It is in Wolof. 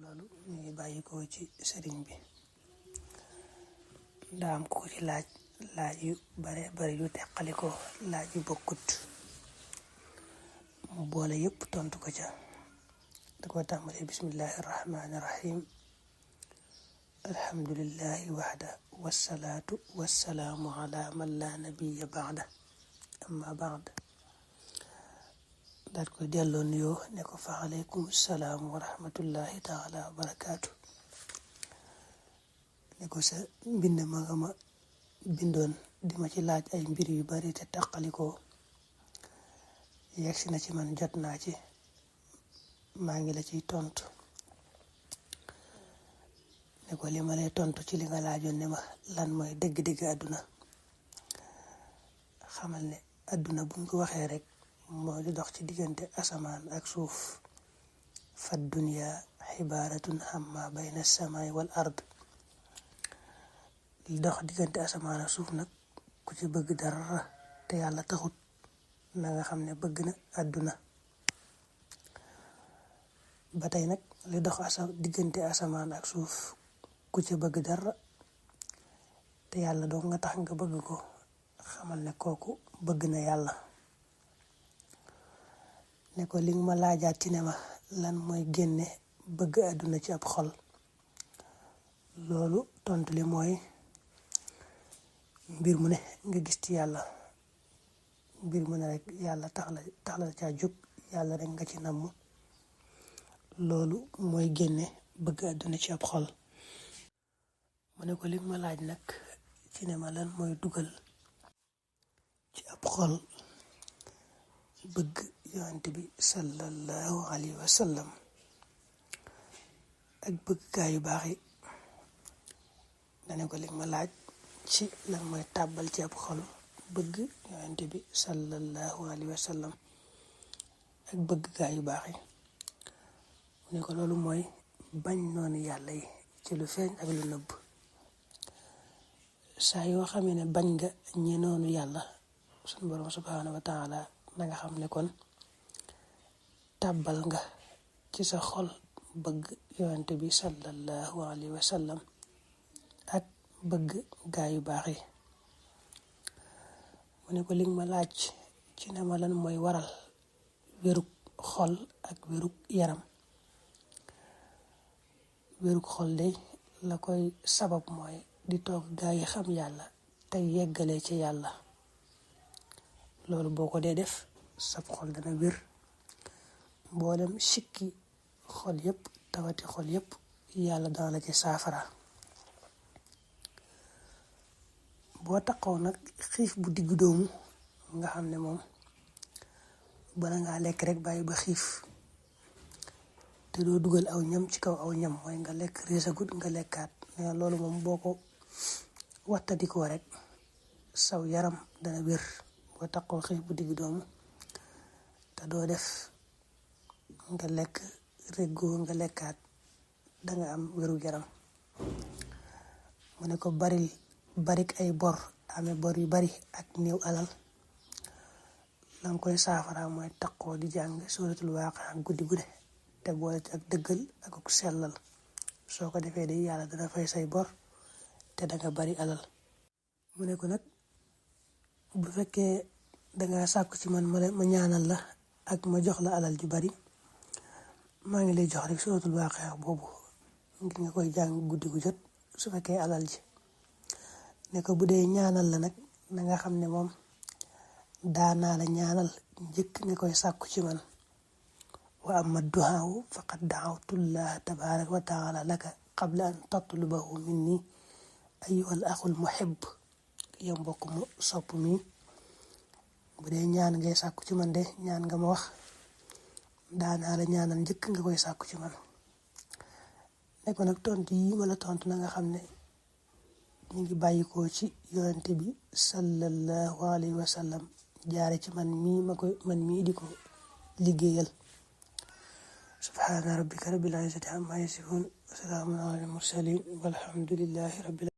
loolu ñu ngi bàyyi ko ci sëriñ bi daa am ko ci laaj yu bare bari yu teqali ko laaj yu bokkut mu boole yëpp tontu ko ca da ko tàmbalee bismillahi rahmaani rahim alhamdulillahi waxda wassalaatu wassalaamu ala man la nabiya baada amma baad daat koy delloo nuyoo ne ko fa aleykum salaam wa rahmatullahi taala wa barakaatu ne ko sa mbind ma nga ma bindoon di ma ci laaj ay mbir yu bari te taqalikoo yegsi na ci man jot naa ci maa ngi la ciy tontu ne ko li ma lay tontu ci li nga laajoon ne ma lan mooy dëgg-dëgg àdduna xamal ne àdduna buñ ko waxee rek moo di dox ci diggante asamaan ak suuf fa dunya xibaaratun amma bayna samaay wal ard li dox diggante asamaan ak suuf nag ku ci bëgg dara te yàlla taxut na nga xam ne bëgg na àdduna ba tey nag li dox diggante asamaan ak suuf ku ci bëgg dara te yàlla doo nga tax nga bëgg ko xamal ne kooku bëgg na yàlla ne ko li nga ma laajaat ci ne ma lan mooy génne bëgg àdduna ci ab xol loolu tontu li mooy mbir mu ne nga gis ci yàlla mbir mu ne rek yàlla tax la caa jóg yàlla rek nga ci namm loolu mooy génne bëgg àdduna ci ab xol mu ne ko li ma laaj nag ci ne ma lan mooy dugal ci ab xol bëgg yonent bi sallallahu alayhi wa sallam ak bëgg gaa yu baax yi dane ko li ma laaj ci lan mooy tàbbal ci ab xol bëgg yonent bi sallallahu alayhi wa sallam ak bëgg gaa yu baax yi mu ne ko loolu mooy bañ noonu yàlla yi ci lu feeñ ak lu nëbb saa yoo xamee ne bañ nga ñi noonu yàlla suñu borom subhaanahu wa taala na nga xam ne kon tàbbal nga ci sa xol bëgg yonent bi sallallahu alayhi wa sallam ak bëgg gaa yu baax yi mu ne ko li ma laaj ci ne ma lan mooy waral wérug xol ak wérug yaram wérug xol de la koy sabab mooy di toog gaa yi xam yàlla tey yeggale ci yàlla loolu boo ko dee def sab xol dana wér mboolem sikki xol yépp tawati xol yépp yàlla dana la ci saafara boo taxaw nag xiif bu diggu doomu nga xam ne moom bala ngaa lekk rek bàyyi ba xiif te doo dugal aw ñam ci kaw aw ñam mooy nga lekk reesagut nga lekkaat mais loolu moom boo ko wattadikoo rek saw yaram dana wér boo taxaw xiif bu diggu doomu te doo def nga lekk reggoo nga lekkaat danga am wéru yaram mu ne ko barik ay bor amee bor yu bari ak néew alal lan koy saafara mooy taqoo di jàng suratul Waaqia guddi gudde te boole ci ak dëggal ak ak sellal soo ko defee day yàlla dana fay say bor te danga bari alal mu ne ko nag bu fekkee danga sàkku ci man ma ñaanal la ak ma jox la alal ju bari maa ngi lay jox rek suratul Waaqia boobu ngir nga koy jàng guddi gu jot su fekkee alal ji ne ko bu dee ñaanal la nag na nga xam ne moom daanaa la ñaanal njëkk nga koy sàkku ci man wa amma duhaawu faqad daawtullaha tabaraka wa taala laka qabla an tatlubahu minni ayyuhal axul muhib yow mbokk mu sopp mi bu dee ñaan ngay sàkku ci man de ñaan nga ma wax daanaa la ñaanal njëkk nga koy sàkku ci man ne ko nag tontu yi ma la tontu na nga xam ne ñu ngi bàyyikoo ci yonent bi sallallahu alayhi wa sallam jaare ci man mii di ko liggéeyal subhaana rabbika rabbil izzati amma yasifun wa salaamun alal mursalin walhamdulillahi rabbil